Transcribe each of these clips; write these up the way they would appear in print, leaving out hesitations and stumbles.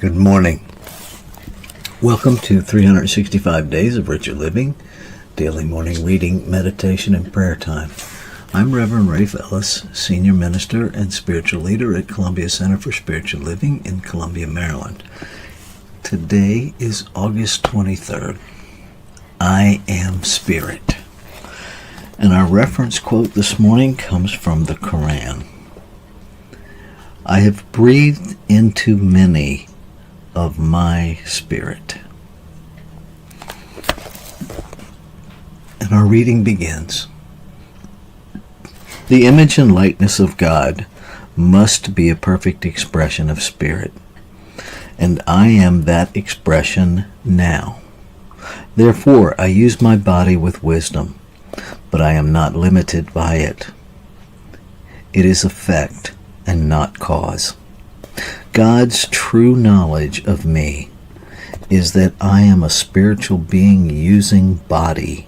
Good morning. Welcome to 365 Days of Richer Living, daily morning reading, meditation, and prayer time. I'm Reverend Rafe Ellis, Senior Minister and Spiritual Leader at Columbia Center for Spiritual Living in Columbia, Maryland. Today is August 23rd. I am Spirit. And our reference quote this morning comes from the Quran. I have breathed into many of my spirit. And our reading begins. The image and likeness of God must be a perfect expression of spirit, and I am that expression now. Therefore, I use my body with wisdom, but I am not limited by it. It is effect and not cause. God's true knowledge of me is that I am a spiritual being using body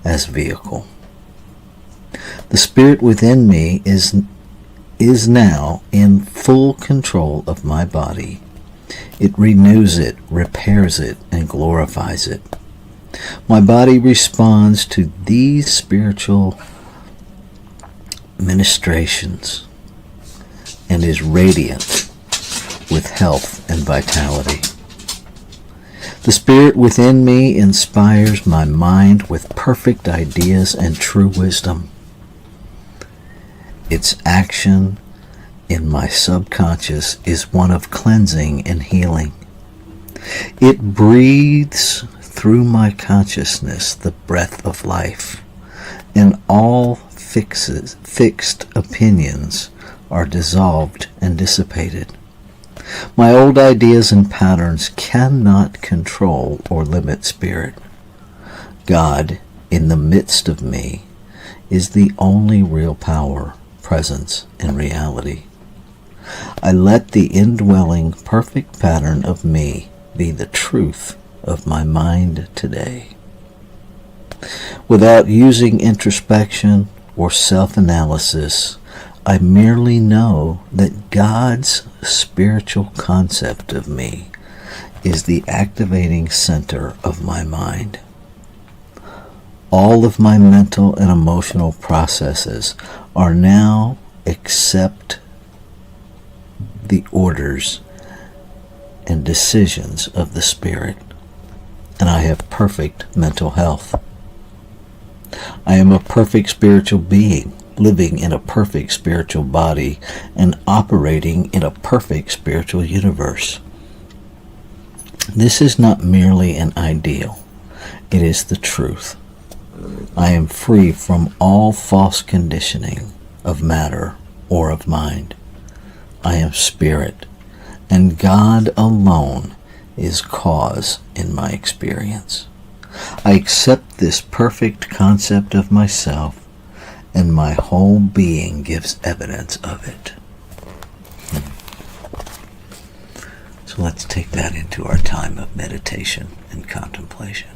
as vehicle. The spirit within me is now in full control of my body. It renews it, repairs it, and glorifies it. My body responds to these spiritual ministrations and is radiant with health and vitality. The spirit within me inspires my mind with perfect ideas and true wisdom. Its action in my subconscious is one of cleansing and healing. It breathes through my consciousness the breath of life, and all fixed opinions are dissolved and dissipated. My old ideas and patterns cannot control or limit spirit. God, in the midst of me, is the only real power, presence, and reality. I let the indwelling perfect pattern of me be the truth of my mind today. Without using introspection or self-analysis, I merely know that God's spiritual concept of me is the activating center of my mind. All of my mental and emotional processes are now accept the orders and decisions of the Spirit, and I have perfect mental health. I am a perfect spiritual being, living in a perfect spiritual body and operating in a perfect spiritual universe. This is not merely an ideal, it is the truth. I am free from all false conditioning of matter or of mind. I am spirit, and God alone is cause in my experience. I accept this perfect concept of myself, and my whole being gives evidence of it. So let's take that into our time of meditation and contemplation.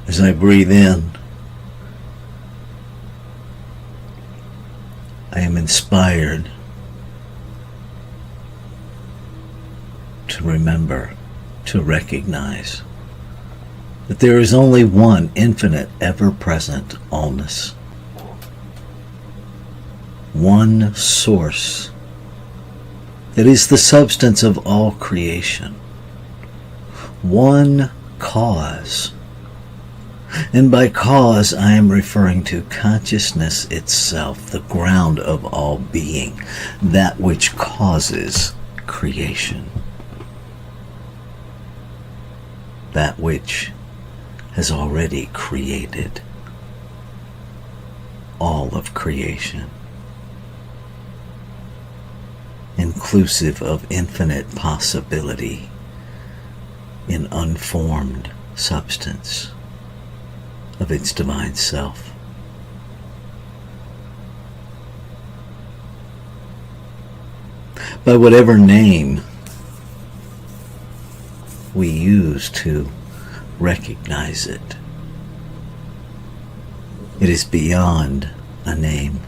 As I breathe in, I am inspired to remember, to recognize that there is only one infinite, ever-present allness. One source that is the substance of all creation. One cause. And by cause, I am referring to consciousness itself, the ground of all being, that which causes creation. That which has already created all of creation, inclusive of infinite possibility in unformed substance of its divine self. By whatever name we use to recognize it, it is beyond a name.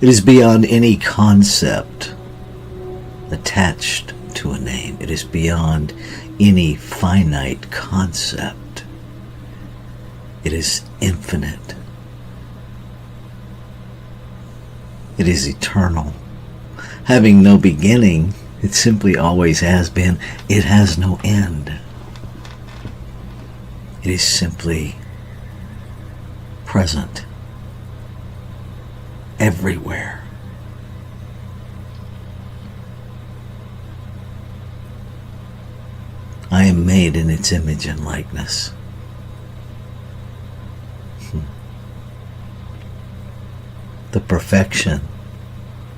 It is beyond any concept attached to a name. It is beyond any finite concept. It is infinite. It is eternal. Having no beginning, it simply always has been. It has no end. It is simply present everywhere. I am made in its image and likeness. The perfection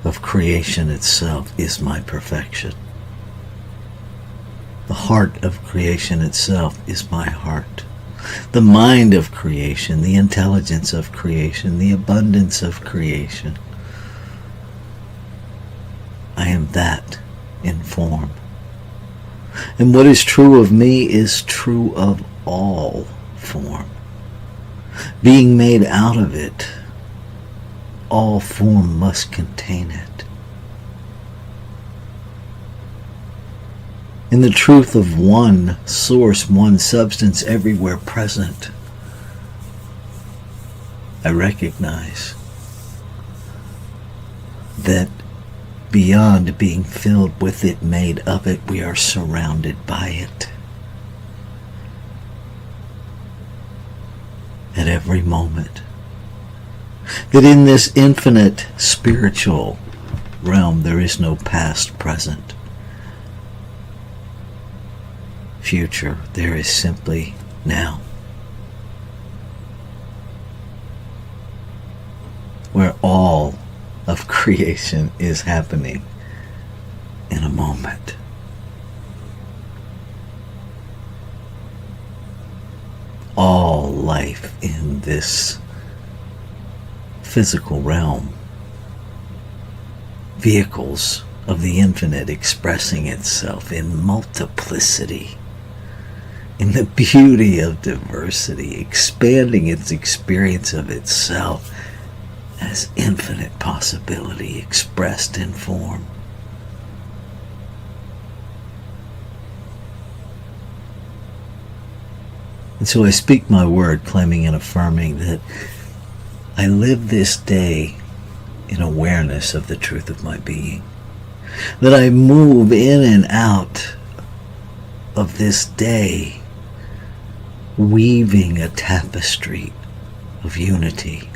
of creation itself is my perfection. The heart of creation itself is my heart. The mind of creation, the intelligence of creation, the abundance of creation. I am that in form. And what is true of me is true of all form. Being made out of it, all form must contain it. In the truth of one source, one substance everywhere present, I recognize that beyond being filled with it, made of it, we are surrounded by it. At every moment. That in this infinite spiritual realm there is no past, present, future. There is simply now. Where all of creation is happening in a moment. All life in this physical realm, vehicles of the infinite expressing itself in multiplicity, in the beauty of diversity, expanding its experience of itself as infinite possibility expressed in form. And so I speak my word, claiming and affirming that I live this day in awareness of the truth of my being. That I move in and out of this day, weaving a tapestry of unity,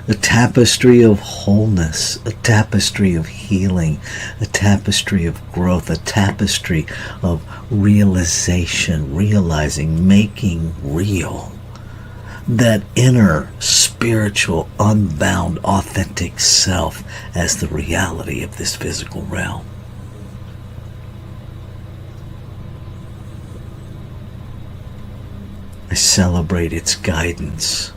a tapestry of wholeness, a tapestry of healing, a tapestry of growth, a tapestry of realization, realizing, making real that inner, spiritual, unbound, authentic self as the reality of this physical realm. I celebrate its guidance.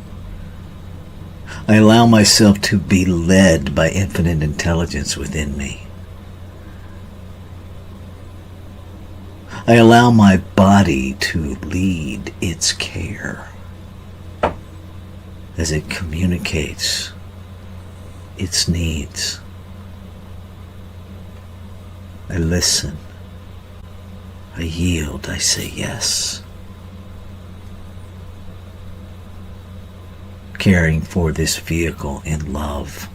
I allow myself to be led by infinite intelligence within me. I allow my body to lead its care as it communicates its needs. I listen. I yield. I say yes. Caring for this vehicle in love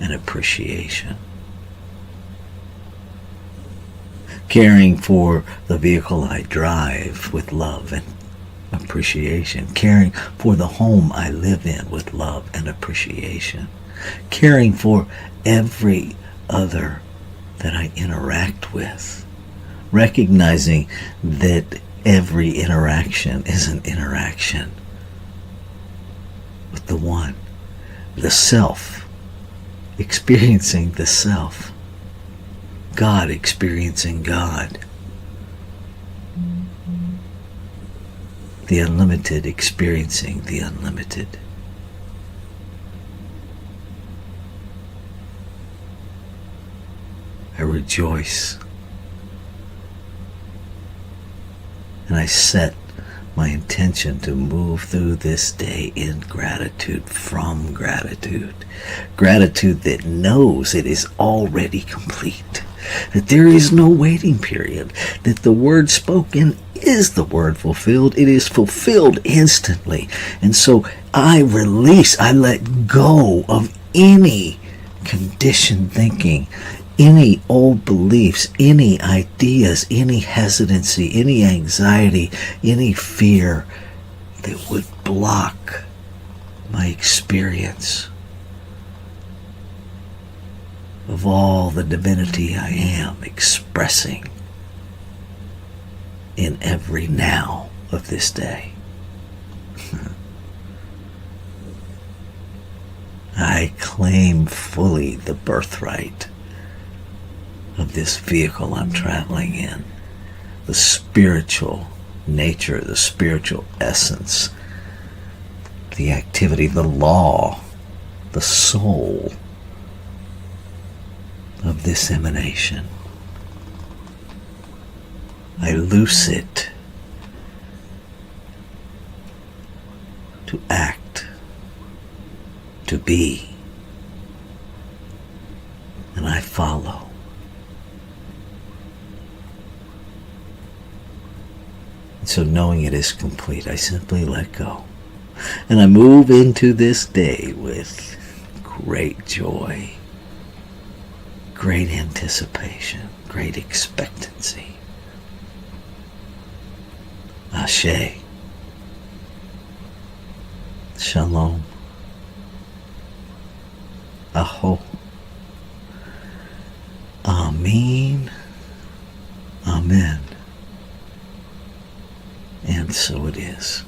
and appreciation. Caring for the vehicle I drive with love and appreciation. Caring for the home I live in with love and appreciation. Caring for every other that I interact with. Recognizing that every interaction is an interaction with the one, the self, experiencing the self, God experiencing God, the unlimited experiencing the unlimited. I rejoice and I set my intention to move through this day in gratitude, from gratitude. Gratitude that knows it is already complete, that there is no waiting period, that the word spoken is the word fulfilled. It is fulfilled instantly. And so I release, I let go of any conditioned thinking, any old beliefs, any ideas, any hesitancy, any anxiety, any fear that would block my experience of all the divinity I am expressing in every now of this day. I claim fully the birthright of this vehicle I'm traveling in, the spiritual nature, the spiritual essence, the activity, the law, the soul of this emanation. I loose it to act, to be, and I follow. And so knowing it is complete, I simply let go. And I move into this day with great joy, great anticipation, great expectancy. Ashe. Shalom. Aho. Amen. Amen. And so it is.